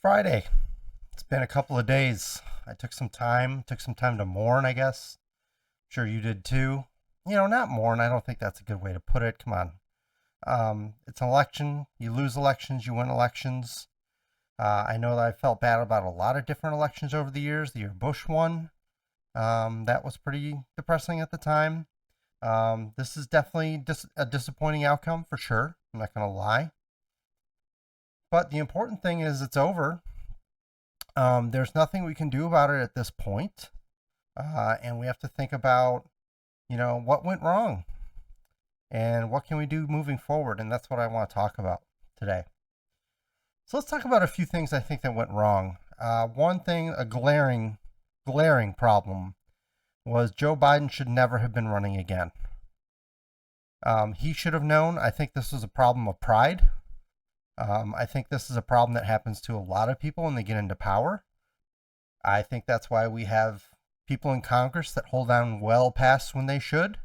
Friday. It's been a couple of days. I took some time to mourn, I guess. I'm sure you did too. Not mourn. I don't think that's a good way to put it. Come on. It's an election. You lose elections, you win elections. I know that I felt bad about a lot of different elections over the years. The year Bush won, that was pretty depressing at the time. This is definitely a disappointing outcome for sure. I'm not going to lie. But the important thing is it's over. There's nothing we can do about it at this point. And we have to think about, what went wrong and what can we do moving forward. And that's what I want to talk about today. So let's talk about a few things I think that went wrong. One thing, a glaring problem was Joe Biden should never have been running again. He should have known. I think this was a problem of pride. I think this is a problem that happens to a lot of people when they get into power. I think that's why we have people in Congress that hold on well past when they should,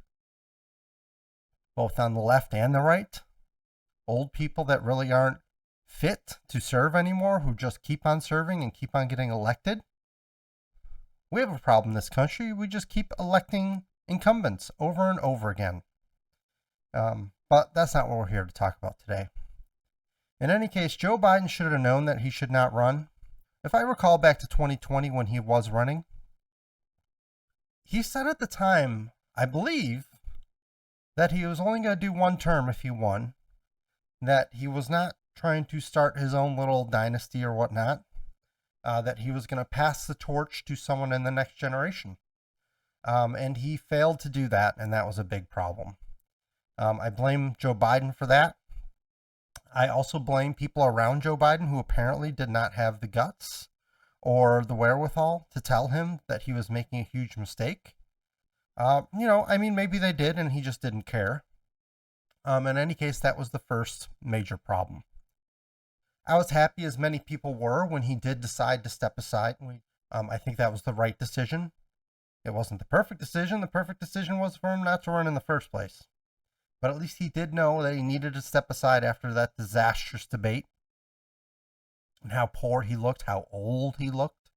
both on the left and the right. Old people that really aren't fit to serve anymore, who just keep on serving and keep on getting elected. We have a problem in this country. We just keep electing incumbents over and over again. But that's not what we're here to talk about today. In any case, Joe Biden should have known that he should not run. If I recall back to 2020 when he was running, he said at the time, I believe, that he was only going to do one term if he won, that he was not trying to start his own little dynasty or whatnot, that he was going to pass the torch to someone in the next generation. And he failed to do that, and that was a big problem. I blame Joe Biden for that. I also blame people around Joe Biden who apparently did not have the guts or the wherewithal to tell him that he was making a huge mistake. Maybe they did and he just didn't care. In any case, that was the first major problem. I was happy, as many people were, when he did decide to step aside. I think that was the right decision. It wasn't the perfect decision. The perfect decision was for him not to run in the first place. But at least he did know that he needed to step aside after that disastrous debate and how poor he looked, how old he looked.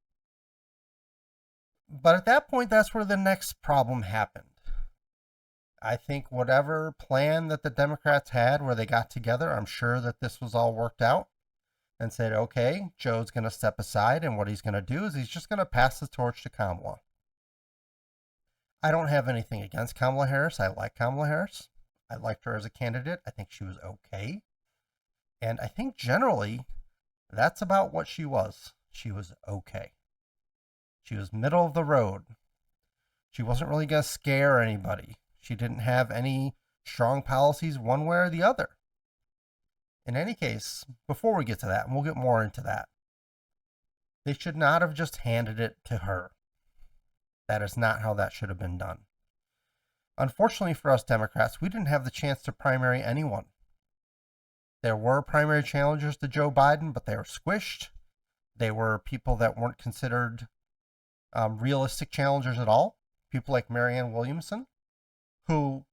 But at that point, that's where the next problem happened. I think whatever plan that the Democrats had where they got together, I'm sure that this was all worked out and said, okay, Joe's going to step aside, and what he's going to do is he's just going to pass the torch to Kamala. I don't have anything against Kamala Harris. I like Kamala Harris. I liked her as a candidate. I think she was okay. And I think generally that's about what she was. She was okay. She was middle of the road. She wasn't really going to scare anybody. She didn't have any strong policies one way or the other. In any case, before we get to that, and we'll get more into that, they should not have just handed it to her. That is not how that should have been done. Unfortunately for us Democrats, we didn't have the chance to primary anyone. There were primary challengers to Joe Biden, but they were squished. They were people that weren't considered realistic challengers at all. People like Marianne Williamson, who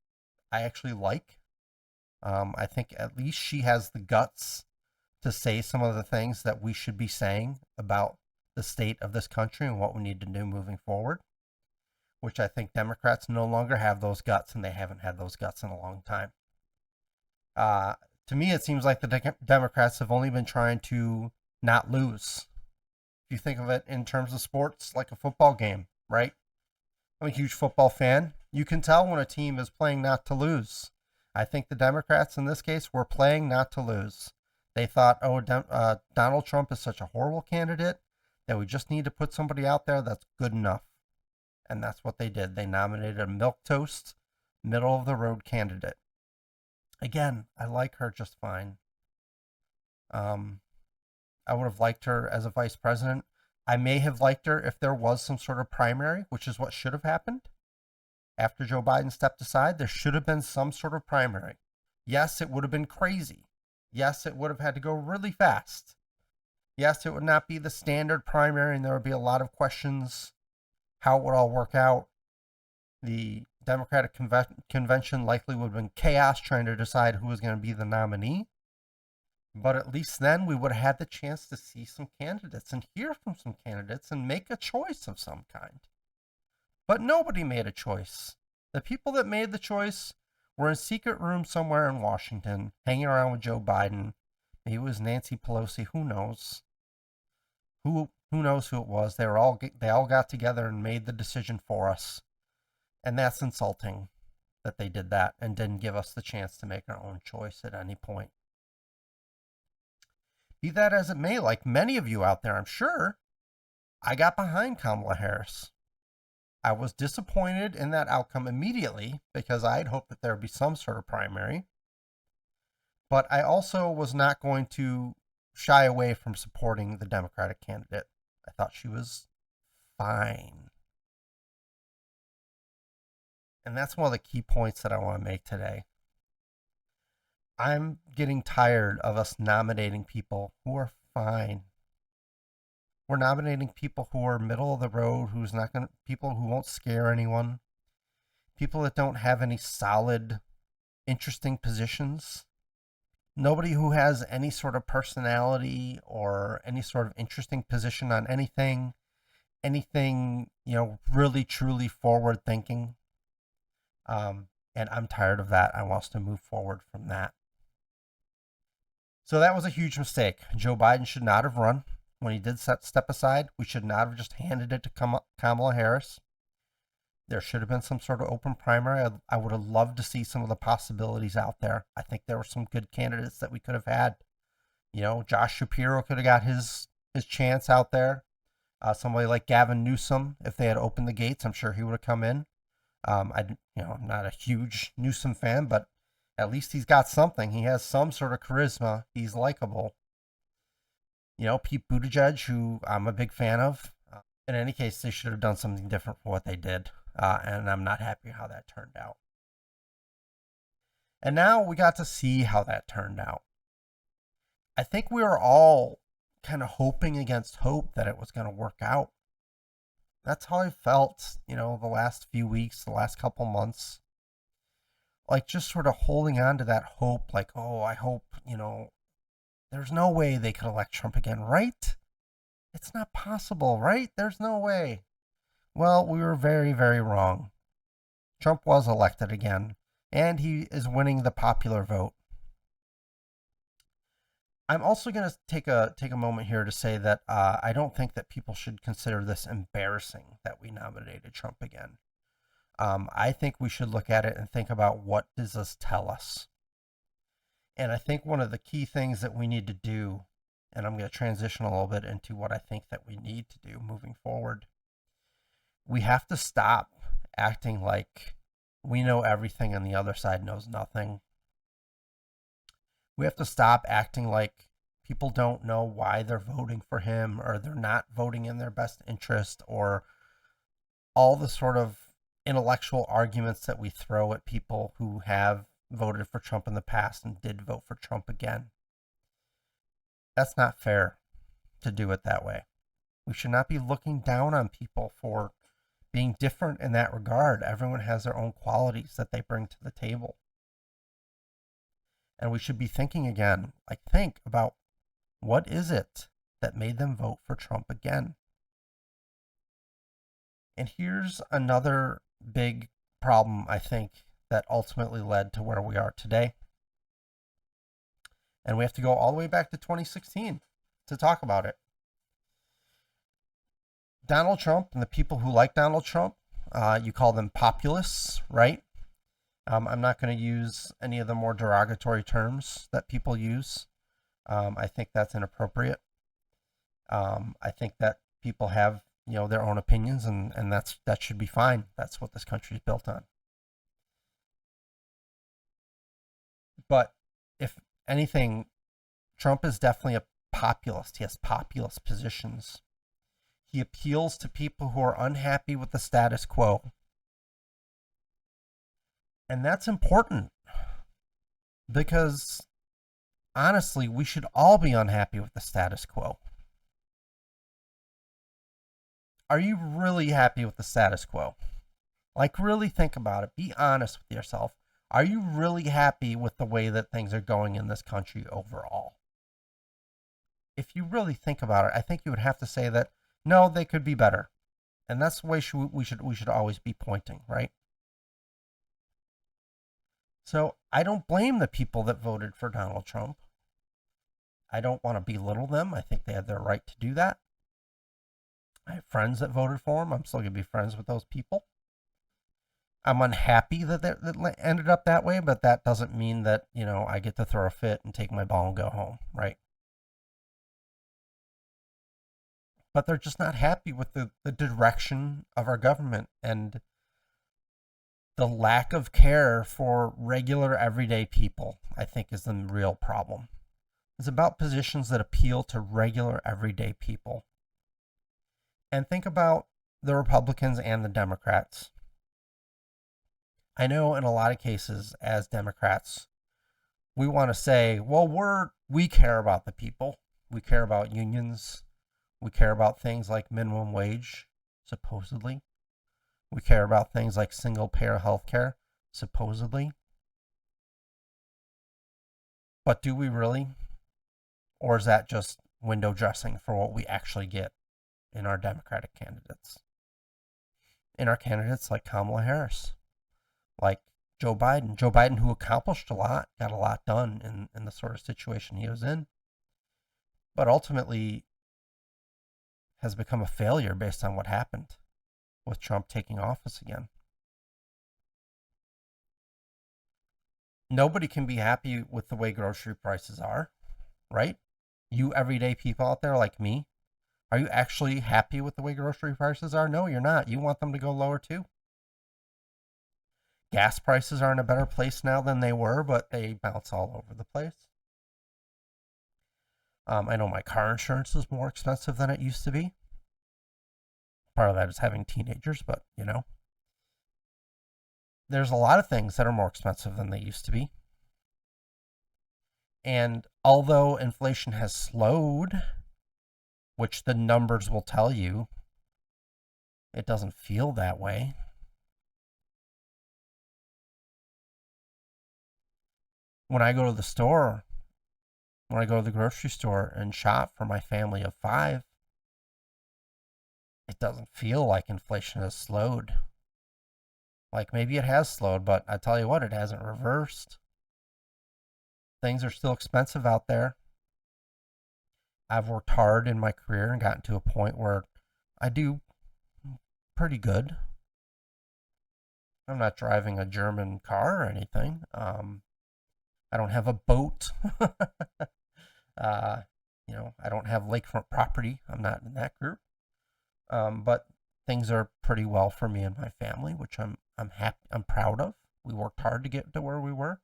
I actually like. I think at least she has the guts to say some of the things that we should be saying about the state of this country and what we need to do moving forward, which I think Democrats no longer have those guts, and they haven't had those guts in a long time. To me, it seems like the Democrats have only been trying to not lose. If you think of it in terms of sports, like a football game, right? I'm a huge football fan. You can tell when a team is playing not to lose. I think the Democrats in this case were playing not to lose. They thought, Donald Trump is such a horrible candidate that we just need to put somebody out there that's good enough. And that's what they did. They nominated a milquetoast, middle of the road candidate. Again, I like her just fine. I would have liked her as a vice president. I may have liked her if there was some sort of primary, which is what should have happened. After Joe Biden stepped aside, there should have been some sort of primary. Yes, it would have been crazy. Yes, it would have had to go really fast. Yes, it would not be the standard primary, and there would be a lot of questions how it would all work out. The Democratic convention likely would have been chaos trying to decide who was going to be the nominee. But at least then we would have had the chance to see some candidates and hear from some candidates and make a choice of some kind. But nobody made a choice. The people that made the choice were in secret rooms somewhere in Washington, hanging around with Joe Biden. Maybe it was Nancy Pelosi. Who knows? Who knows who it was? They all got together and made the decision for us, and that's insulting that they did that and didn't give us the chance to make our own choice at any point. Be that as it may, like many of you out there, I'm sure, I got behind Kamala Harris. I was disappointed in that outcome immediately because I had hoped that there would be some sort of primary. But I also was not going to shy away from supporting the Democratic candidate. I thought she was fine. And that's one of the key points that I want to make today. I'm getting tired of us nominating people who are fine. We're nominating people who are middle of the road, people who won't scare anyone, people that don't have any solid, interesting positions. Nobody who has any sort of personality or any sort of interesting position on anything, really truly forward thinking. And I'm tired of that. I want us to move forward from that. So that was a huge mistake. Joe Biden should not have run. When he did step aside, we should not have just handed it to Kamala Harris. There should have been some sort of open primary. I would have loved to see some of the possibilities out there. I think there were some good candidates that we could have had. Josh Shapiro could have got his chance out there. Somebody like Gavin Newsom, if they had opened the gates, I'm sure he would have come in. I'm not a huge Newsom fan, but at least he's got something. He has some sort of charisma. He's likable. Pete Buttigieg, who I'm a big fan of. In any case, they should have done something different for what they did, and I'm not happy how that turned out. And now we got to see how that turned out. I think we were all kind of hoping against hope that it was going to work out. That's how I felt, the last few weeks, the last couple months. Like just sort of holding on to that hope, like, oh, I hope, there's no way they could elect Trump again, right? It's not possible, right? There's no way. Well, we were very, very wrong. Trump was elected again, and he is winning the popular vote. I'm also going to take a moment here to say that I don't think that people should consider this embarrassing that we nominated Trump again. I think we should look at it and think about what does this tell us. And I think one of the key things that we need to do, and I'm going to transition a little bit into what I think that we need to do moving forward, we have to stop acting like we know everything and the other side knows nothing. We have to stop acting like people don't know why they're voting for him or they're not voting in their best interest, or all the sort of intellectual arguments that we throw at people who have voted for Trump in the past and did vote for Trump again. That's not fair to do it that way. We should not be looking down on people for being different in that regard. Everyone has their own qualities that they bring to the table. And we should be thinking again, think about what is it that made them vote for Trump again? And here's another big problem, I think, that ultimately led to where we are today. And we have to go all the way back to 2016 to talk about it. Donald Trump and the people who like Donald Trump, you call them populists, right? I'm not going to use any of the more derogatory terms that people use. I think that's inappropriate. I think that people have, their own opinions, and that should be fine. That's what this country is built on. But if anything, Trump is definitely a populist. He has populist positions. He appeals to people who are unhappy with the status quo. And that's important because, honestly, we should all be unhappy with the status quo. Are you really happy with the status quo? Really think about it. Be honest with yourself. Are you really happy with the way that things are going in this country overall? if you really think about it, I think you would have to say that no, they could be better. And that's the way we should always be pointing, right? So I don't blame the people that voted for Donald Trump. I don't want to belittle them. I think they had their right to do that. I have friends that voted for him. I'm still going to be friends with those people. I'm unhappy that that ended up that way, but that doesn't mean that, I get to throw a fit and take my ball and go home, right? But they're just not happy with the direction of our government and the lack of care for regular everyday people, I think, is the real problem. It's about positions that appeal to regular everyday people. And think about the Republicans and the Democrats. I know in a lot of cases, as Democrats, we want to say, well, we care about the people. We care about unions. We care about things like minimum wage, supposedly. We care about things like single payer health care, supposedly. But do we really? Or is that just window dressing for what we actually get in our Democratic candidates? In our candidates like Kamala Harris, like Joe Biden, who accomplished a lot, got a lot done in the sort of situation he was in, but ultimately has become a failure based on what happened with Trump taking office again. Nobody can be happy with the way grocery prices are, right? You everyday people out there like me, are you actually happy with the way grocery prices are? No, you're not. You want them to go lower too. Gas prices are in a better place now than they were, but they bounce all over the place. I know my car insurance is more expensive than it used to be. Part of that is having teenagers, but there's a lot of things that are more expensive than they used to be. And although inflation has slowed, which the numbers will tell you, it doesn't feel that way. When I go to the store, when I go to the grocery store and shop for my family of 5, it doesn't feel like inflation has slowed. Like maybe it has slowed, but I tell you what, it hasn't reversed. Things are still expensive out there. I've worked hard in my career and gotten to a point where I do pretty good. I'm not driving a German car or anything. I don't have a boat. I don't have lakefront property. I'm not in that group. But things are pretty well for me and my family, which I'm happy. I'm proud of. We worked hard to get to where we were,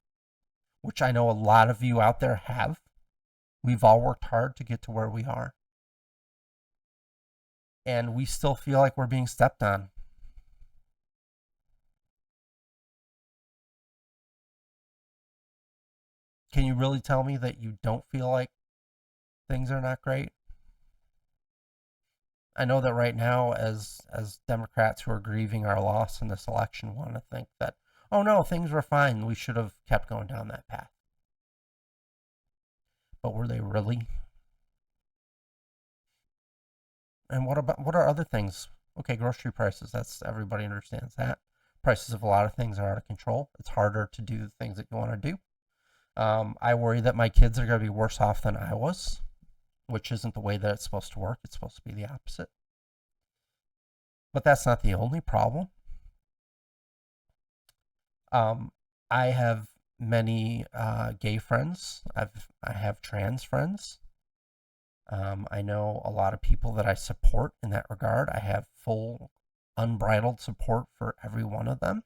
which I know a lot of you out there have. We've all worked hard to get to where we are. And we still feel like we're being stepped on. Can you really tell me that you don't feel like things are not great? I know that right now, as Democrats who are grieving our loss in this election want to think that, oh no, things were fine. We should have kept going down that path. But were they really? And what are other things? Okay, grocery prices. That's everybody understands that. Prices of a lot of things are out of control. It's harder to do the things that you want to do. I worry that my kids are going to be worse off than I was, which isn't the way that it's supposed to work. It's supposed to be the opposite. But that's not the only problem. I have many gay friends. I have trans friends. I know a lot of people that I support in that regard. I have full, unbridled support for every one of them.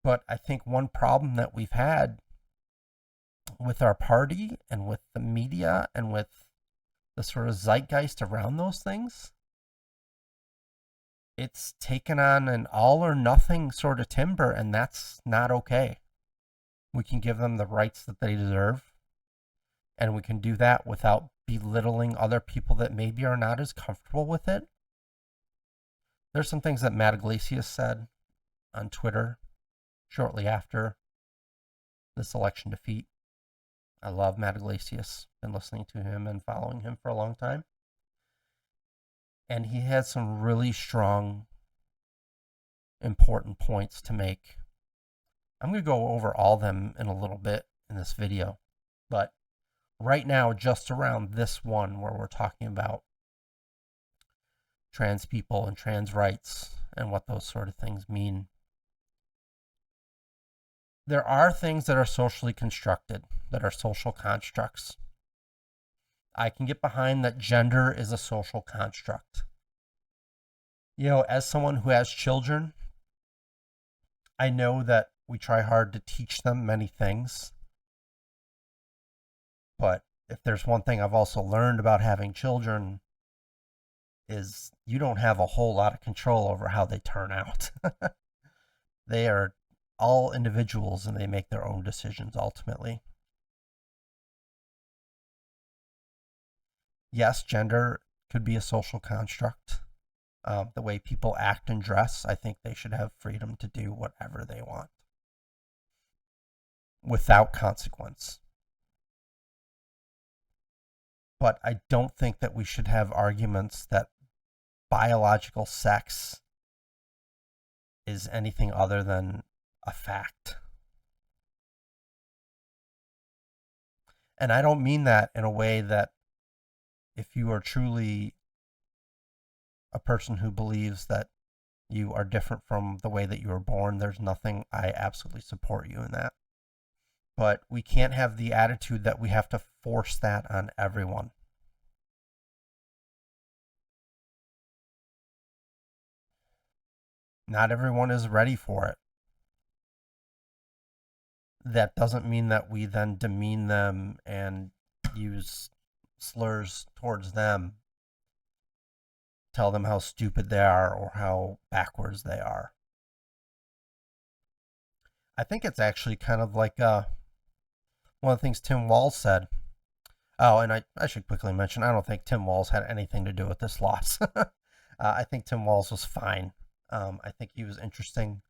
But I think one problem that we've had with our party and with the media and with the sort of zeitgeist around those things, it's taken on an all or nothing sort of timber, and that's not okay. We can give them the rights that they deserve, and we can do that without belittling other people that maybe are not as comfortable with it. There's some things that Matt Iglesias said on Twitter shortly after this election defeat. I love Matt Iglesias. Been listening to him and following him for a long time. And he had some really strong, important points to make. I'm going to go over all of them in a little bit in this video. But right now, just around this one where we're talking about trans people and trans rights and what those sort of things mean. There are things that are socially constructed, that are social constructs. I can get behind that gender is a social construct. You know, as someone who has children, I know that we try hard to teach them many things. But if there's one thing I've also learned about having children, is you don't have a whole lot of control over how they turn out. They are all individuals and they make their own decisions ultimately. Yes, gender could be a social construct. The way people act and dress, I think they should have freedom to do whatever they want without consequence. But I don't think that we should have arguments that biological sex is anything other than a fact. And I don't mean that in a way that if you are truly a person who believes that you are different from the way that you were born, there's nothing, I absolutely support you in that. But we can't have the attitude that we have to force that on everyone. Not everyone is ready for it. That doesn't mean that we then demean them and use slurs towards them, tell them how stupid they are or how backwards they are. I think it's actually kind of like one of the things Tim Walz said. Oh, and I should quickly mention, I don't think Tim Walz had anything to do with this loss. I think Tim Walz was fine. I think he was interesting.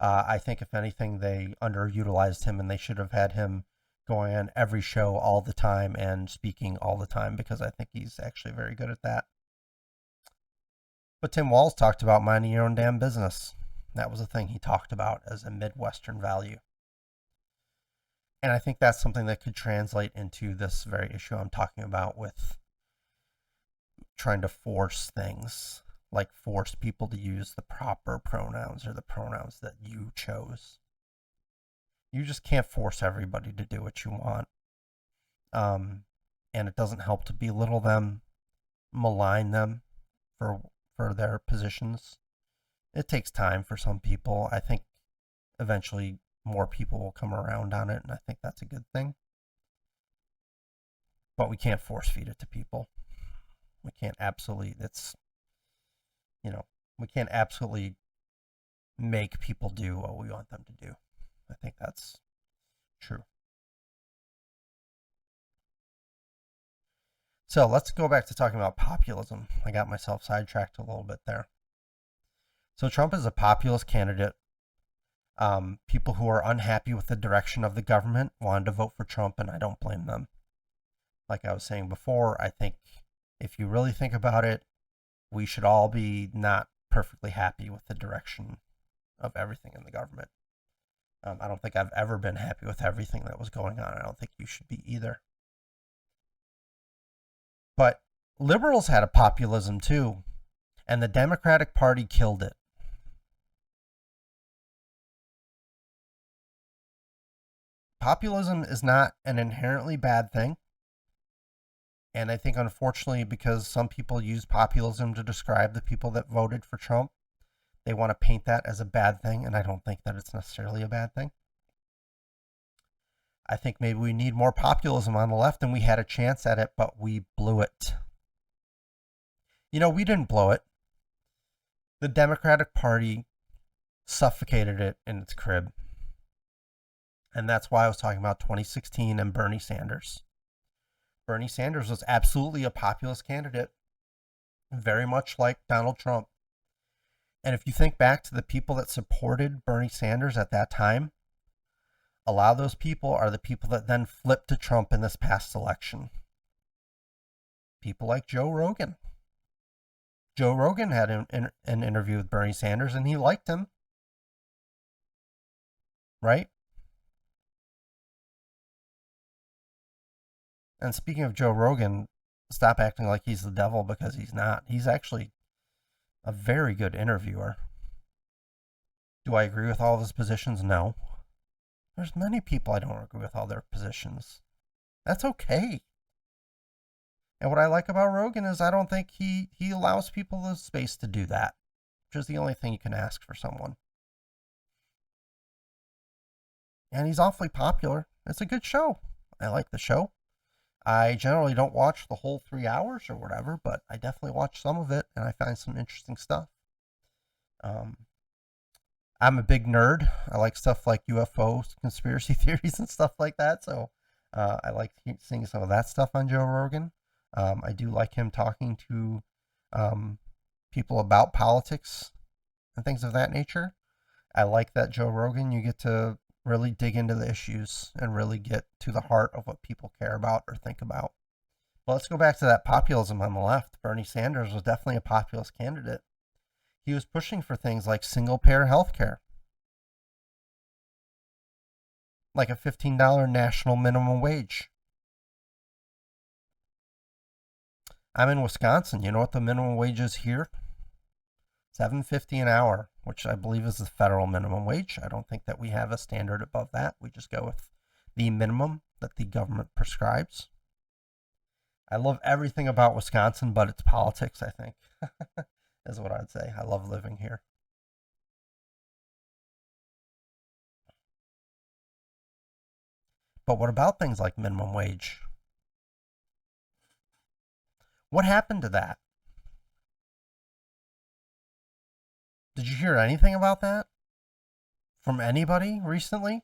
I think, if anything, they underutilized him and they should have had him going on every show all the time and speaking all the time, because I think he's actually very good at that. But Tim Walz talked about minding your own damn business. That was a thing he talked about as a Midwestern value. And I think that's something that could translate into this very issue I'm talking about with trying to force things, like force people to use the proper pronouns or the pronouns that you chose. You just can't force everybody to do what you want. And it doesn't help to belittle them, malign them for their positions. It takes time for some people. I think eventually more people will come around on it, and I think that's a good thing. But we can't force feed it to people. We can't absolutely, we can't absolutely make people do what we want them to do. I think that's true. So let's go back to talking about populism. I got myself sidetracked a little bit there. So Trump is a populist candidate. People who are unhappy with the direction of the government wanted to vote for Trump, and I don't blame them. Like I was saying before, I think if you really think about it, we should all be not perfectly happy with the direction of everything in the government. I don't think I've ever been happy with everything that was going on. I don't think you should be either. But liberals had a populism too, and the Democratic Party killed it. Populism is not an inherently bad thing. And I think, unfortunately, because some people use populism to describe the people that voted for Trump, they want to paint that as a bad thing, and I don't think that it's necessarily a bad thing. I think maybe we need more populism on the left, and we had a chance at it, but we blew it. We didn't blow it. The Democratic Party suffocated it in its crib. And that's why I was talking about 2016 and Bernie Sanders. Bernie Sanders was absolutely a populist candidate, very much like Donald Trump. And if you think back to the people that supported Bernie Sanders at that time, A lot of those people are the people that then flipped to Trump in this past election. People like Joe Rogan. Joe Rogan had an interview with Bernie Sanders and he liked him. Right? And speaking of Joe Rogan, stop acting like he's the devil, because he's not. He's actually a very good interviewer. Do I agree with all of his positions? No. There's many people I don't agree with all their positions. That's okay. And what I like about Rogan is I don't think he allows people the space to do that, which is the only thing you can ask for someone. And he's awfully popular. It's a good show. I like the show. I generally don't watch the whole 3 hours or whatever, but I definitely watch some of it, and I find some interesting stuff. I'm a big nerd. I like stuff like UFOs, conspiracy theories, and stuff like that. So I like seeing some of that stuff on Joe Rogan. I do like him talking to people about politics and things of that nature. I like that Joe Rogan, you get to really dig into the issues and really get to the heart of what people care about or think about. But let's go back to that populism on the left. Bernie Sanders was definitely a populist candidate. He was pushing for things like single-payer health care, like a $15 national minimum wage. I'm in Wisconsin. You know what the minimum wage is here? $7.50 an hour, which I believe is the federal minimum wage. I don't think that we have a standard above that. We just go with the minimum that the government prescribes. I love everything about Wisconsin, but it's politics, I think, is what I'd say. I love living here. But what about things like minimum wage? What happened to that? Did you hear anything about that from anybody recently?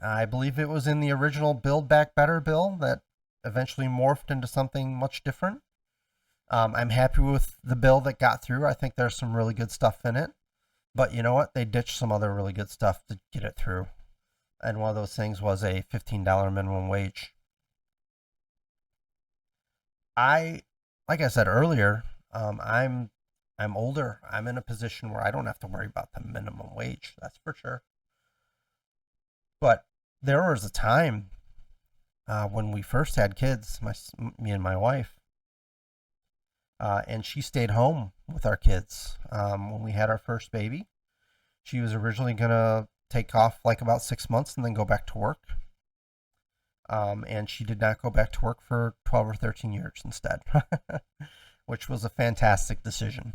I believe it was in the original Build Back Better bill that eventually morphed into something much different. I'm happy with the bill that got through. I think there's some really good stuff in it. But you know what? They ditched some other really good stuff to get it through. And one of those things was a $15 minimum wage. Like I said earlier, I'm older. I'm in a position where I don't have to worry about the minimum wage. That's for sure. But there was a time when we first had kids, me and my wife, and she stayed home with our kids when we had our first baby. She was originally going to take off like about 6 months and then go back to work. And she did not go back to work for 12 or 13 years instead, which was a fantastic decision.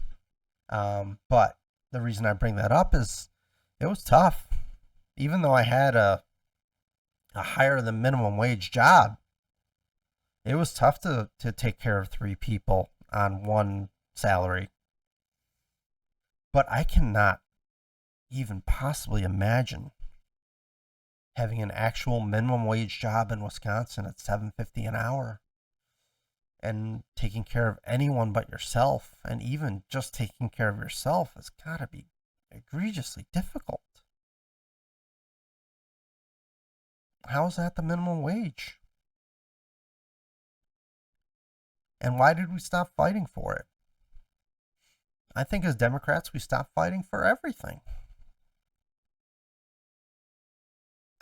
But the reason I bring that up is it was tough. Even though I had a higher than minimum wage job, it was tough to take care of 3 people on one salary. But I cannot even possibly imagine having an actual minimum wage job in Wisconsin at $7.50 an hour and taking care of anyone but yourself, and even just taking care of yourself has got to be egregiously difficult. How is that the minimum wage? And why did we stop fighting for it? I think as Democrats, we stopped fighting for everything.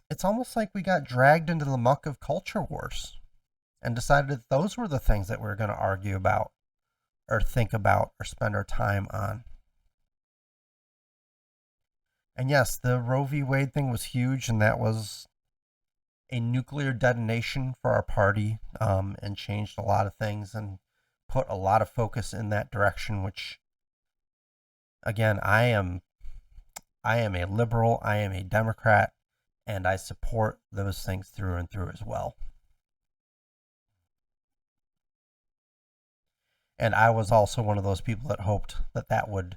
It's almost like we got dragged into the muck of culture wars and decided that those were the things that we were going to argue about or think about or spend our time on. And yes, the Roe v. Wade thing was huge, and that was a nuclear detonation for our party, and changed a lot of things and put a lot of focus in that direction, which, again, I am a liberal, I am a Democrat, and I support those things through and through as well. And I was also one of those people that hoped that that would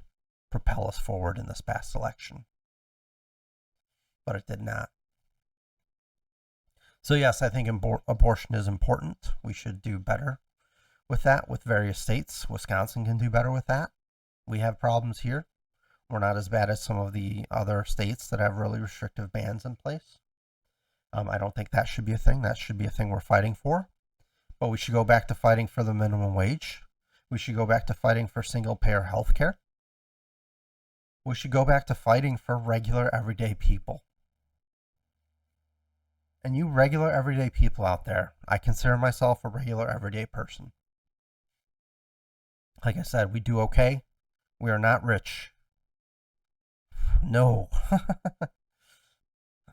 propel us forward in this past election. But it did not. So yes, I think abortion is important. We should do better with that with various states. Wisconsin can do better with that. We have problems here. We're not as bad as some of the other states that have really restrictive bans in place. I don't think that should be a thing. That should be a thing we're fighting for. But we should go back to fighting for the minimum wage. We should go back to fighting for single payer health care. We should go back to fighting for regular everyday people. And you regular everyday people out there, I consider myself a regular everyday person. Like I said, we do okay. We are not rich. No.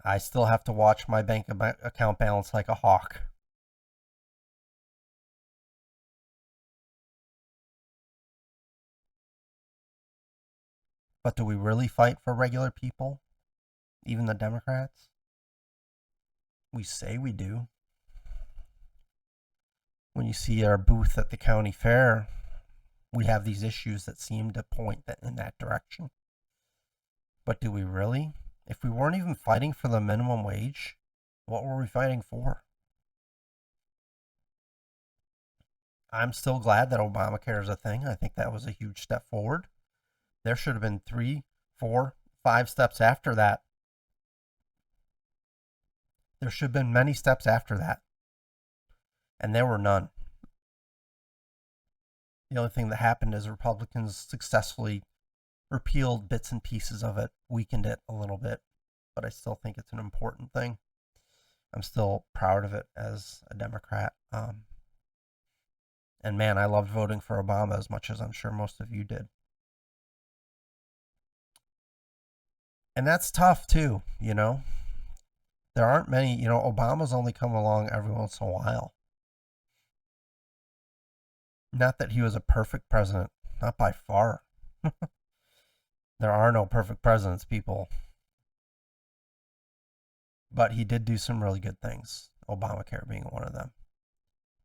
I still have to watch my bank account balance like a hawk. But do we really fight for regular people? Even the Democrats? We say we do. When you see our booth at the county fair, we have these issues that seem to point in that direction. But do we really? If we weren't even fighting for the minimum wage, what were we fighting for? I'm still glad that Obamacare is a thing. I think that was a huge step forward. There should have been 3, 4, 5 steps after that. There should have been many steps after that. And there were none. The only thing that happened is Republicans successfully repealed bits and pieces of it, weakened it a little bit, but I still think it's an important thing. I'm still proud of it as a Democrat. And man, I loved voting for Obama as much as I'm sure most of you did. And that's tough too, you know. There aren't many, you know, Obama's only come along every once in a while. Not that he was a perfect president, not by far. There are no perfect presidents, people. But he did do some really good things, Obamacare being one of them.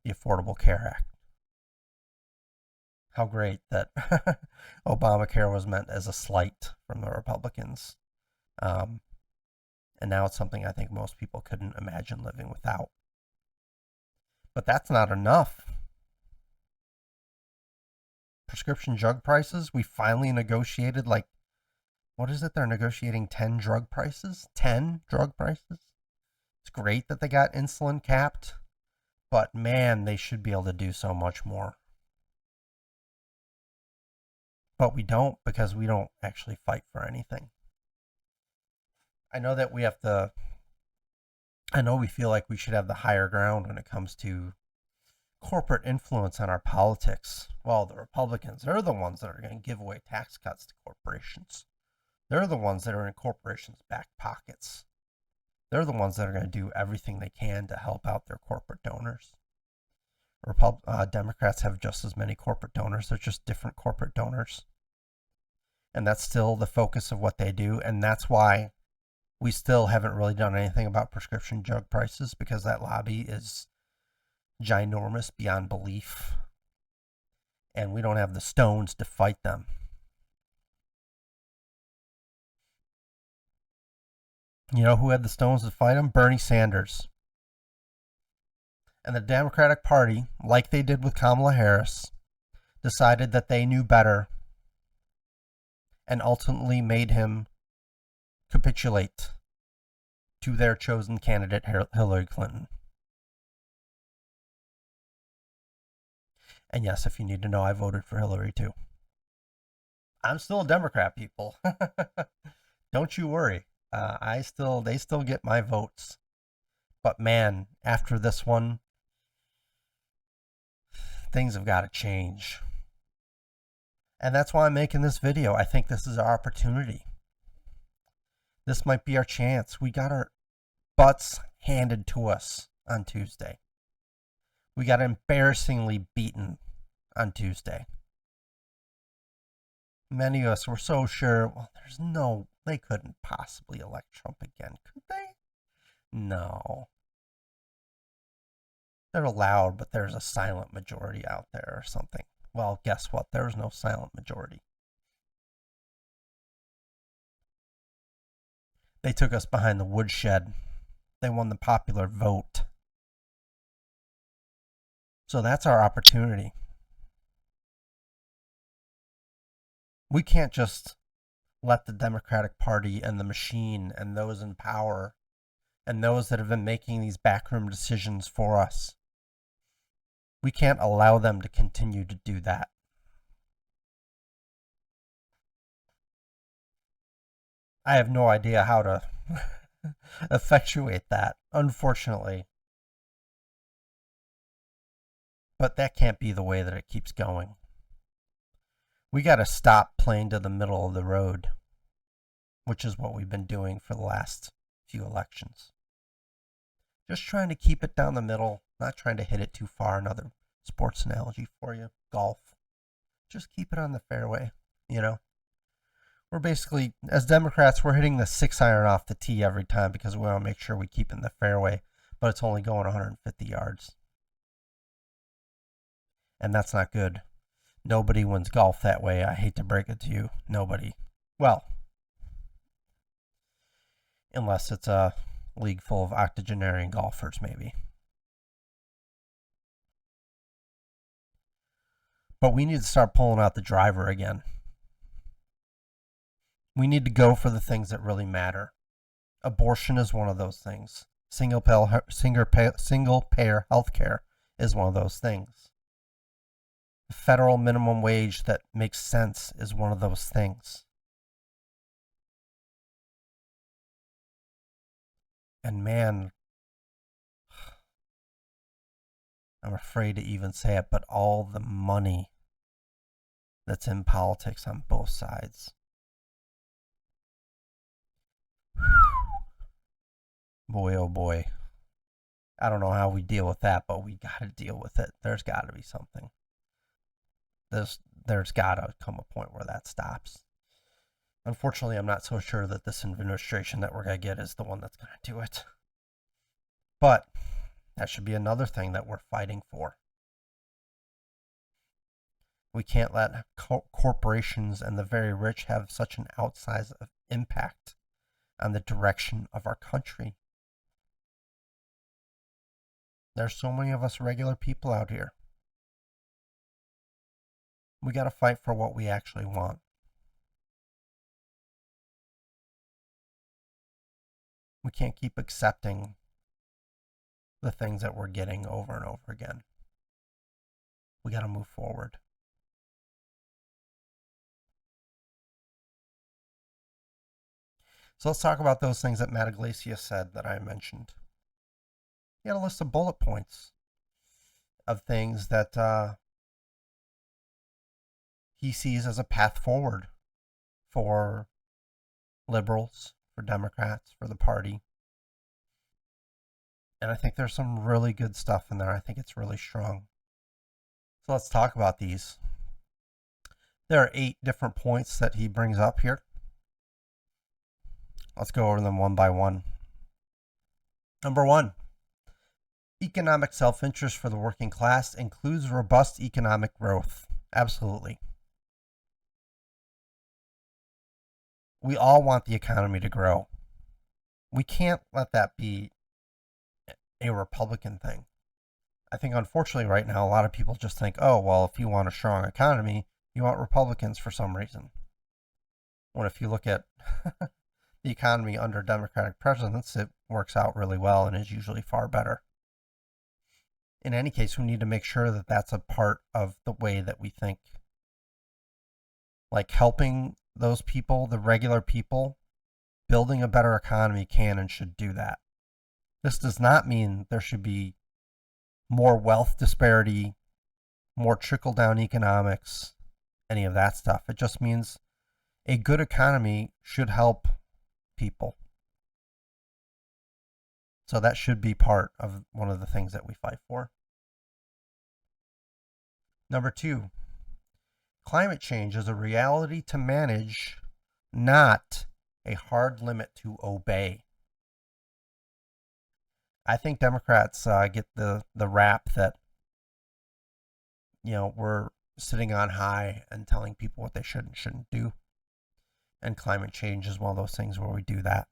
The Affordable Care Act. How great that Obamacare was meant as a slight from the Republicans. And now it's something I think most people couldn't imagine living without. But that's not enough. Prescription drug prices, we finally negotiated, like, what is it? They're negotiating 10 drug prices? 10 drug prices? It's great that they got insulin capped, but man, they should be able to do so much more. But we don't, because we don't actually fight for anything. I know that we have to, I know we feel like we should have the higher ground when it comes to corporate influence on our politics. Well, the Republicans, they're the ones that are going to give away tax cuts to corporations. They're the ones that are in corporations' back pockets. They're the ones that are going to do everything they can to help out their corporate donors. Democrats have just as many corporate donors. They're just different corporate donors. And that's still the focus of what they do. And that's why we still haven't really done anything about prescription drug prices, because that lobby is ginormous beyond belief. And we don't have the stones to fight them. You know who had the stones to fight them? Bernie Sanders. And the Democratic Party, like they did with Kamala Harris, decided that they knew better and ultimately made him capitulate to their chosen candidate, Hillary Clinton. And yes, if you need to know, I voted for Hillary too. I'm still a Democrat, people. Don't you worry. They still get my votes. But man, after this one, things have got to change. And that's why I'm making this video. I think this is our opportunity. This might be our chance. We got our butts handed to us on Tuesday. We got embarrassingly beaten on Tuesday. Many of us were so sure, well, they couldn't possibly elect Trump again, could they? No. They're allowed, but there's a silent majority out there or something. Well, guess what? There was no silent majority. They took us behind the woodshed. They won the popular vote. So that's our opportunity. We can't just let the Democratic Party and the machine and those in power and those that have been making these backroom decisions for us, we can't allow them to continue to do that. I have no idea how to effectuate that, unfortunately. But that can't be the way that it keeps going. We got to stop playing to the middle of the road, which is what we've been doing for the last few elections. Just trying to keep it down the middle, not trying to hit it too far. Another sports analogy for you, golf. Just keep it on the fairway, you know? We're basically, as Democrats, we're hitting the 6-iron off the tee every time because we want to make sure we keep it in the fairway, but it's only going 150 yards. And that's not good. Nobody wins golf that way. I hate to break it to you. Nobody. Well, unless it's a league full of octogenarian golfers, maybe. But we need to start pulling out the driver again. We need to go for the things that really matter. Abortion is one of those things. Single payer health care is one of those things. The federal minimum wage that makes sense is one of those things. And man, I'm afraid to even say it, but all the money that's in politics on both sides. Boy, oh boy. I don't know how we deal with that, but we got to deal with it. There's got to be something. There's got to come a point where that stops. Unfortunately, I'm not so sure that this administration that we're going to get is the one that's going to do it. But that should be another thing that we're fighting for. We can't let corporations and the very rich have such an outsized impact on the direction of our country. There's so many of us regular people out here. We got to fight for what we actually want. We can't keep accepting the things that we're getting over and over again. We got to move forward. So let's talk about those things that Matt Iglesias said that I mentioned. He had a list of bullet points of things that he sees as a path forward for liberals, for Democrats, for the party. And I think there's some really good stuff in there. I think it's really strong. So let's talk about these. There are 8 different points that he brings up here. Let's go over them one by one. Number 1, economic self-interest for the working class includes robust economic growth. Absolutely. We all want the economy to grow. We can't let that be a Republican thing. I think unfortunately right now a lot of people just think, oh, well, if you want a strong economy, you want Republicans for some reason. When if you look at the economy under Democratic presidents, it works out really well and is usually far better. In any case, we need to make sure that that's a part of the way that we think. Like helping those people, the regular people, building a better economy can and should do that. This does not mean there should be more wealth disparity, more trickle-down economics, any of that stuff. It just means a good economy should help people. So that should be part of one of the things that we fight for. Number 2, climate change is a reality to manage, not a hard limit to obey. I think Democrats get the rap that, we're sitting on high and telling people what they should and shouldn't do. And climate change is one of those things where we do that.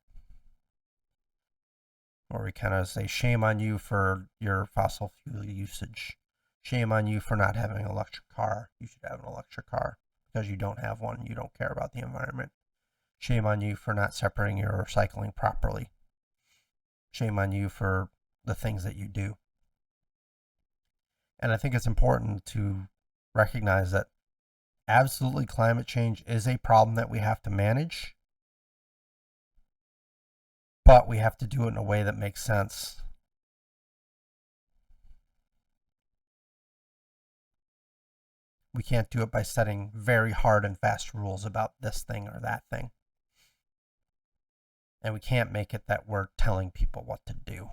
Where we kind of say, shame on you for your fossil fuel usage. Shame on you for not having an electric car. You should have an electric car because you don't have one. You don't care about the environment. Shame on you for not separating your recycling properly. Shame on you for the things that you do. And I think it's important to recognize that absolutely climate change is a problem that we have to manage, but we have to do it in a way that makes sense. We can't do it by setting very hard and fast rules about this thing or that thing. And we can't make it that we're telling people what to do.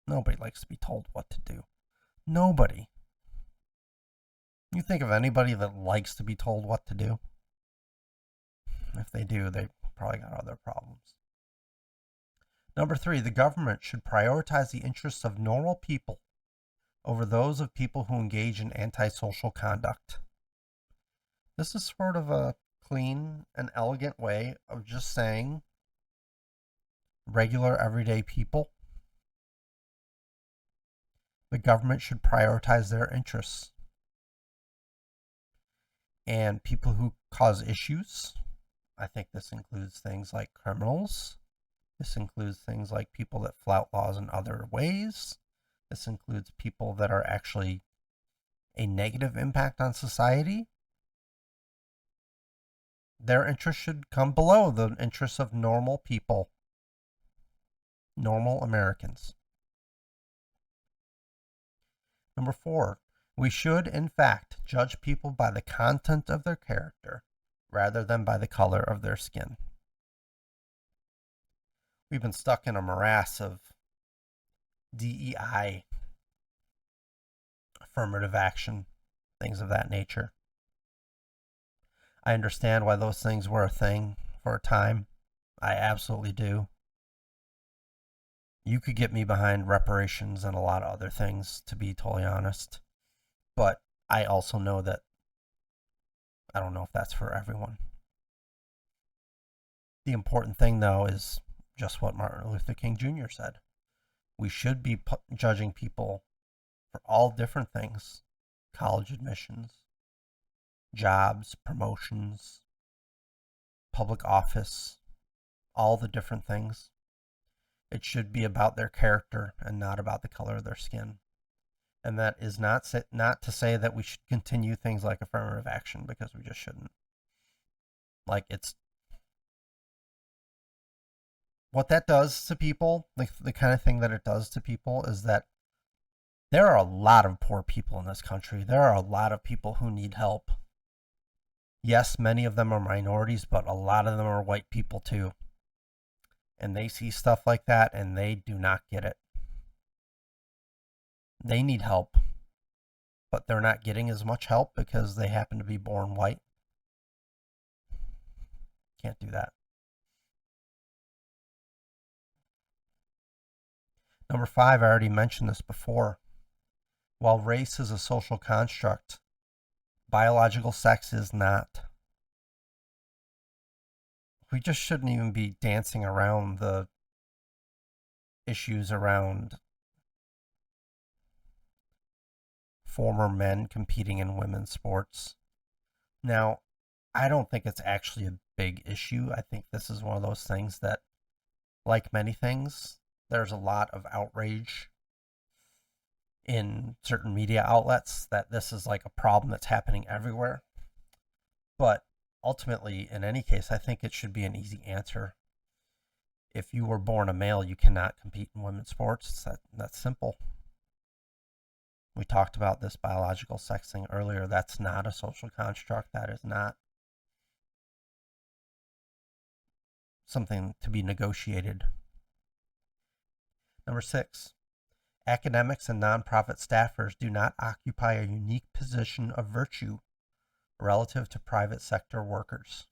Nobody likes to be told what to do. Nobody. You think of anybody that likes to be told what to do? If they do, they probably got other problems. Number 3, the government should prioritize the interests of normal people over those of people who engage in antisocial conduct. This is sort of a clean and elegant way of just saying regular, everyday people. The government should prioritize their interests. And people who cause issues, I think this includes things like criminals. This includes things like people that flout laws in other ways. This includes people that are actually a negative impact on society. Their interests should come below the interests of normal people, normal Americans. Number 4, we should, in fact, judge people by the content of their character rather than by the color of their skin. We've been stuck in a morass of DEI, affirmative action, things of that nature. I understand why those things were a thing for a time. I absolutely do. You could get me behind reparations and a lot of other things, to be totally honest. But I also know that I don't know if that's for everyone. The important thing, though, is just what Martin Luther King Jr. said. We should be judging people for all different things: college admissions, jobs, promotions, public office, all the different things. It should be about their character and not about the color of their skin. And that is not to say that we should continue things like affirmative action, because we just shouldn't. Like, it's what that does to people, the kind of thing that it does to people is that there are a lot of poor people in this country. There are a lot of people who need help. Yes, many of them are minorities, but a lot of them are white people too. And they see stuff like that and they do not get it. They need help, but they're not getting as much help because they happen to be born white. Can't do that. Number 5, I already mentioned this before. While race is a social construct, biological sex is not. We just shouldn't even be dancing around the issues around former men competing in women's sports. Now, I don't think it's actually a big issue. I think this is one of those things that, like many things, there's a lot of outrage in certain media outlets that this is like a problem that's happening everywhere. But ultimately, in any case, I think it should be an easy answer. If you were born a male, you cannot compete in women's sports. That's simple. We talked about this biological sex thing earlier. That's not a social construct. That is not something to be negotiated. Number 6, academics and nonprofit staffers do not occupy a unique position of virtue relative to private sector workers.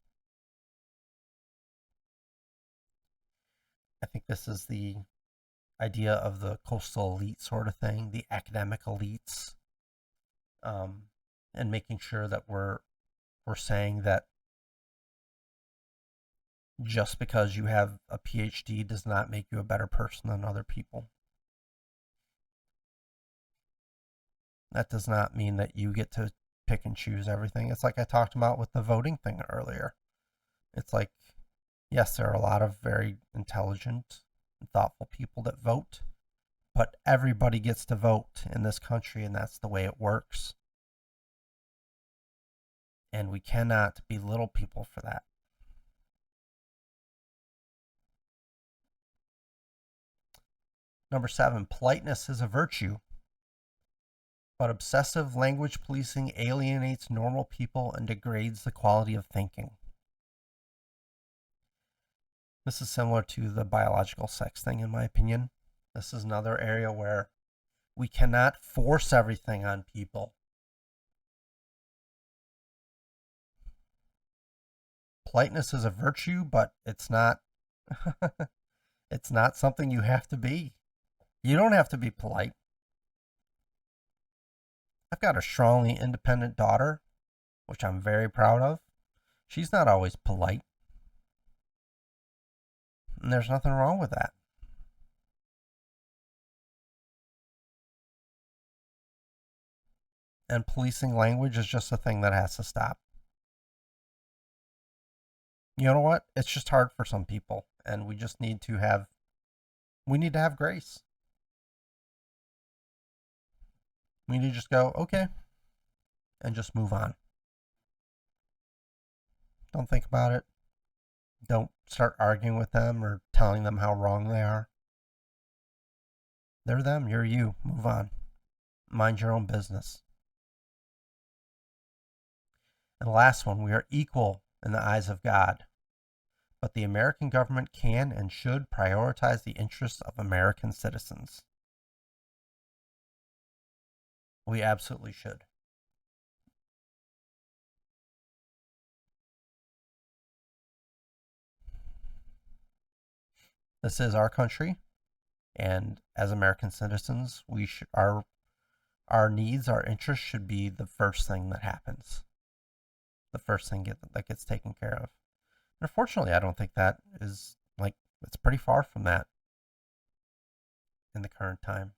I think this is the idea of the coastal elite sort of thing, the academic elites, and making sure that we're saying that just because you have a PhD does not make you a better person than other people. That does not mean that you get to pick and choose everything. It's like I talked about with the voting thing earlier. It's like Yes, there are a lot of very intelligent and thoughtful people that vote, but everybody gets to vote in this country, and that's the way it works. And we cannot belittle people for that. Number 7, politeness is a virtue, but obsessive language policing alienates normal people and degrades the quality of thinking. This is similar to the biological sex thing, in my opinion. This is another area where we cannot force everything on people. Politeness is a virtue, but it's not it's not something you have to be. You don't have to be polite. I've got a strongly independent daughter, which I'm very proud of. She's not always polite. And there's nothing wrong with that. And policing language is just a thing that has to stop. You know what? It's just hard for some people, and we just need to have grace. We need to just go, okay, and just move on. Don't think about it. Don't start arguing with them or telling them how wrong they are. They're them, you're you. Move on. Mind your own business. And the last one, we are equal in the eyes of God, but the American government can and should prioritize the interests of American citizens. We absolutely should. This is our country, and as American citizens, our needs, our interests should be the first thing that happens, the first thing that gets taken care of. And unfortunately, I don't think that is it's pretty far from that in the current time.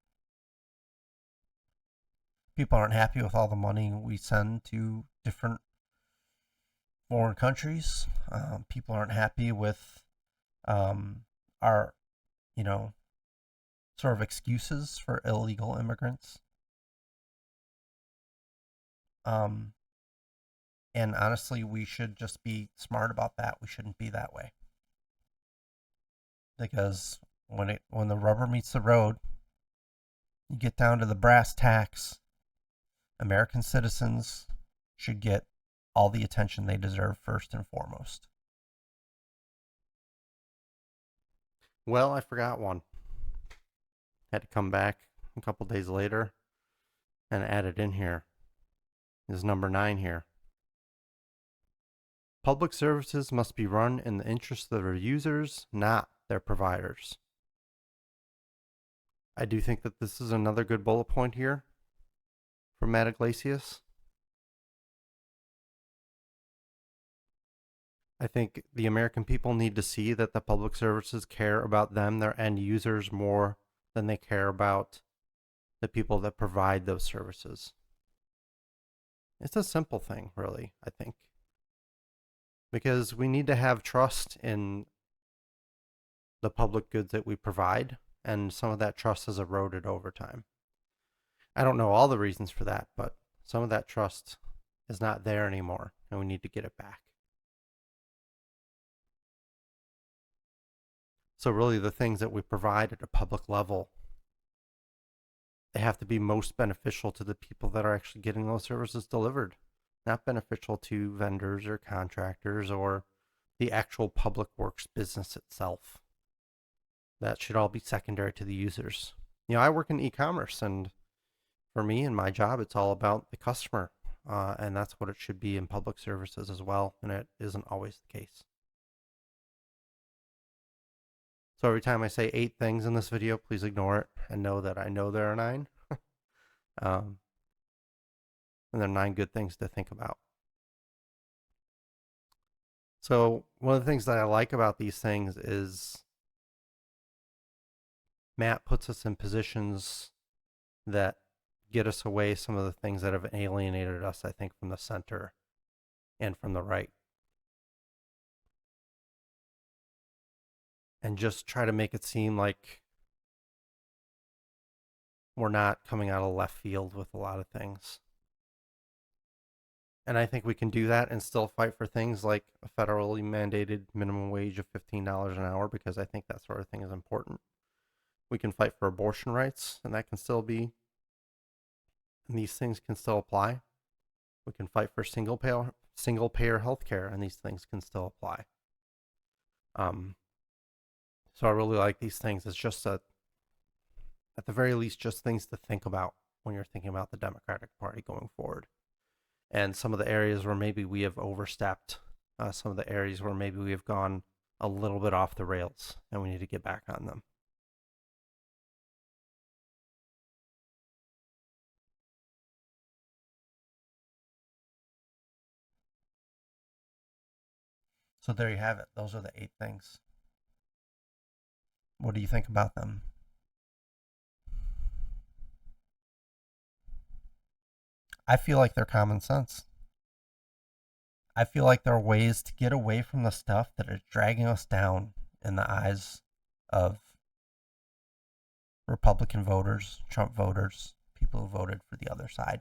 People aren't happy with all the money we send to different foreign countries. People aren't happy with our, sort of excuses for illegal immigrants. And honestly, we should just be smart about that. We shouldn't be that way. Because when the rubber meets the road, you get down to the brass tacks, American citizens should get all the attention they deserve first and foremost. Well, I forgot one. Had to come back a couple days later and add it in here. Is number 9 here. Public services must be run in the interest of their users, not their providers. I do think that this is another good bullet point here from Matt Iglesias. I think the American people need to see that the public services care about them, their end users, more than they care about the people that provide those services. It's a simple thing, really, I think. Because we need to have trust in the public goods that we provide, and some of that trust has eroded over time. I don't know all the reasons for that, but some of that trust is not there anymore, and we need to get it back. So really the things that we provide at a public level, they have to be most beneficial to the people that are actually getting those services delivered, not beneficial to vendors or contractors or the actual public works business itself. That should all be secondary to the users. I work in e-commerce, and for me and my job, it's all about the customer, and that's what it should be in public services as well, and it isn't always the case. So every time I say 8 things in this video, please ignore it and know that I know there are 9. And there are 9 good things to think about. So one of the things that I like about these things is Matt puts us in positions that get us away some of the things that have alienated us, I think, from the center and from the right. and just try to make it seem like we're not coming out of left field with a lot of things. And I think we can do that and still fight for things like a federally mandated minimum wage of $15 an hour, because I think that sort of thing is important. We can fight for abortion rights, and that can still be, and these things can still apply. We can fight for single payer health care, and these things can still apply. So I really like these things. It's just at the very least, just things to think about when you're thinking about the Democratic Party going forward. And some of the areas where maybe we have overstepped, some of the areas where maybe we have gone a little bit off the rails, and we need to get back on them. So there you have it. Those are the 8 things. What do you think about them? I feel like they're common sense. I feel like there are ways to get away from the stuff that is dragging us down in the eyes of Republican voters, Trump voters, people who voted for the other side.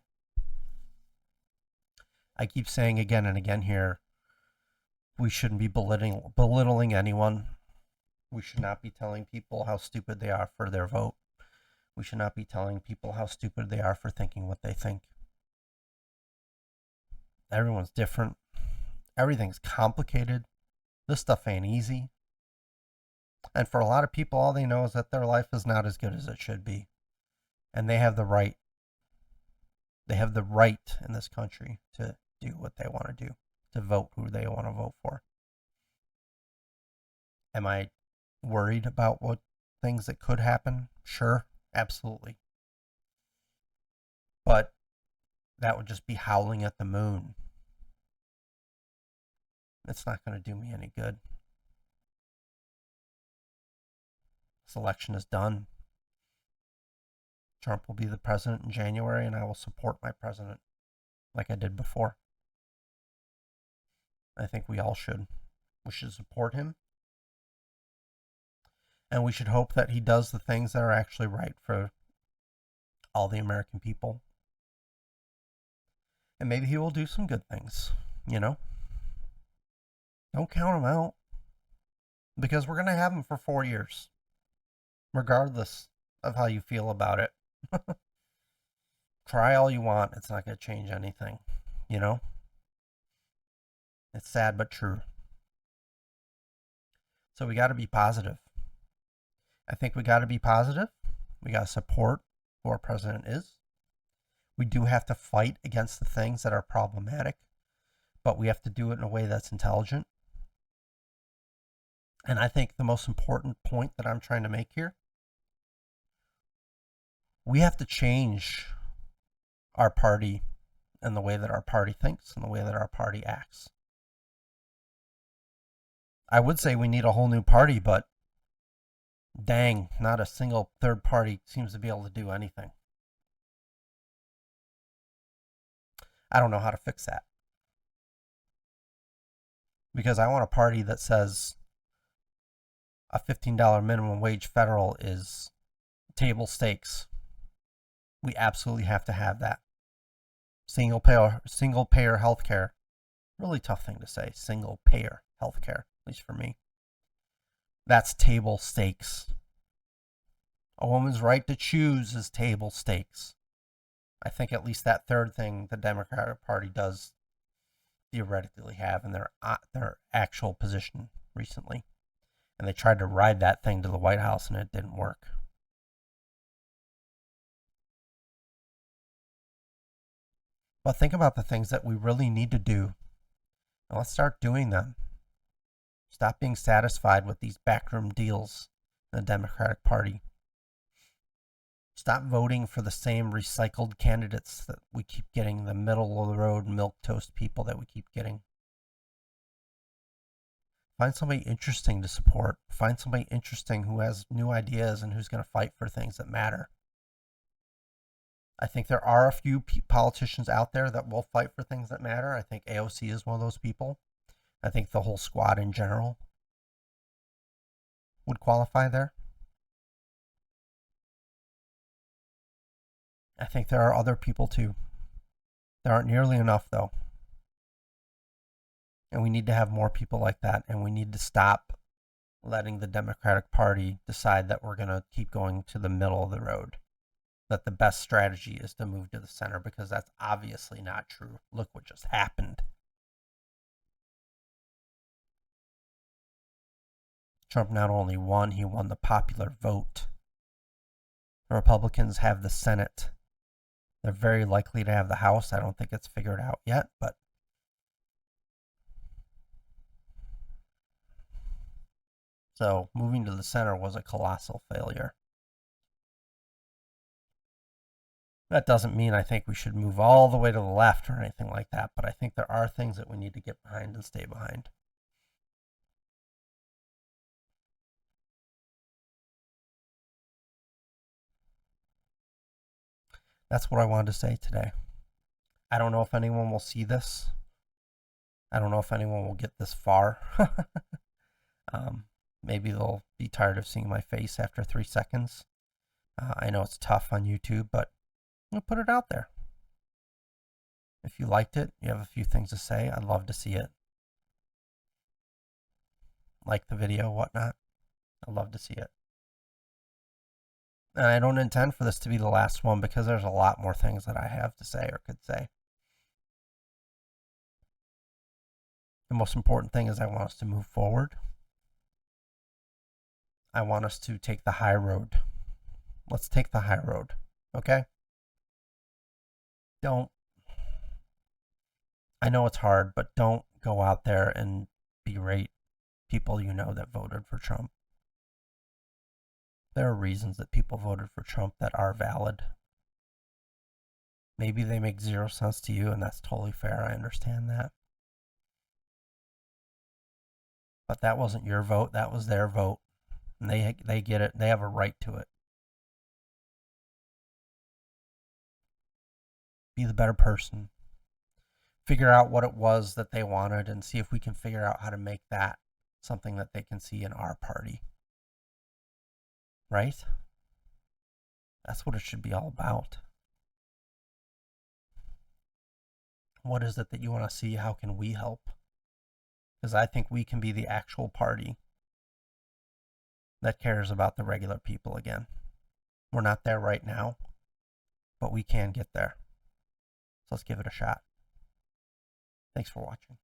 I keep saying again and again here, we shouldn't be belittling anyone. We should not be telling people how stupid they are for their vote. We should not be telling people how stupid they are for thinking what they think. Everyone's different. Everything's complicated. This stuff ain't easy. And for a lot of people, all they know is that their life is not as good as it should be. And they have the right. They have the right in this country to do what they want to do, to vote who they want to vote for. Am I worried about what things that could happen? Sure, absolutely. But that would just be howling at the moon. It's not going to do me any good. This election is done. Trump will be the president in January, and I will support my president like I did before. I think we all should. We should support him. And we should hope that he does the things that are actually right for all the American people. And maybe he will do some good things, you know? Don't count him out. Because we're going to have him for 4 years. Regardless of how you feel about it. Try all you want. It's not going to change anything, you know? It's sad but true. So we got to be positive. I think we got to be positive. We got to support who our president is. We do have to fight against the things that are problematic, but we have to do it in a way that's intelligent. And I think the most important point that I'm trying to make here, we have to change our party and the way that our party thinks and the way that our party acts. I would say we need a whole new party, but dang, not a single third party seems to be able to do anything. I don't know how to fix that. Because I want a party that says a $15 minimum wage federal is table stakes. We absolutely have to have that. Single payer health care. Really tough thing to say. Single payer health care, at least for me. That's table stakes. A woman's right to choose is table stakes. I think at least that third thing the Democratic Party does theoretically have in their actual position recently. And they tried to ride that thing to the White House and it didn't work. But think about the things that we really need to do. And let's start doing them. Stop being satisfied with these backroom deals in the Democratic Party. Stop voting for the same recycled candidates that we keep getting, the middle of the road milquetoast people that we keep getting. Find somebody interesting to support. Find somebody interesting who has new ideas and who's going to fight for things that matter. I think there are a few politicians out there that will fight for things that matter. I think AOC is one of those people. I think the whole squad in general. would qualify there. I think there are other people too. There aren't nearly enough, though. And we need to have more people like that. And we need to stop letting the Democratic Party decide that we're going to keep going to the middle of the road. That the best strategy is to move to the center, because that's obviously not true. Look what just happened. Trump not only won, he won the popular vote. The Republicans have the Senate. They're very likely to have the House. I don't think it's figured out yet, but so moving to the center was a colossal failure. That doesn't mean I think we should move all the way to the left or anything like that, but I think there are things that we need to get behind and stay behind. That's what I wanted to say today. I don't know if anyone will see this. I don't know if anyone will get this far. Maybe they'll be tired of seeing my face after 3 seconds. I know it's tough on YouTube, but I'll put it out there. If you liked it, you have a few things to say, I'd love to see it. Like the video, whatnot. I'd love to see it. And I don't intend for this to be the last one, because there's a lot more things that I have to say or could say. The most important thing is I want us to move forward. I want us to take the high road. Let's take the high road, okay? I know it's hard, but don't go out there and berate people you know that voted for Trump. There are reasons that people voted for Trump that are valid. Maybe they make 0 sense to you, and that's totally fair. I understand that. But that wasn't your vote. That was their vote. And they get it. They have a right to it. Be the better person. Figure out what it was that they wanted and see if we can figure out how to make that something that they can see in our party. Right? That's what it should be all about. What is it that you want to see? How can we help? Because I think we can be the actual party that cares about the regular people again. We're not there right now, but we can get there. So let's give it a shot. Thanks for watching.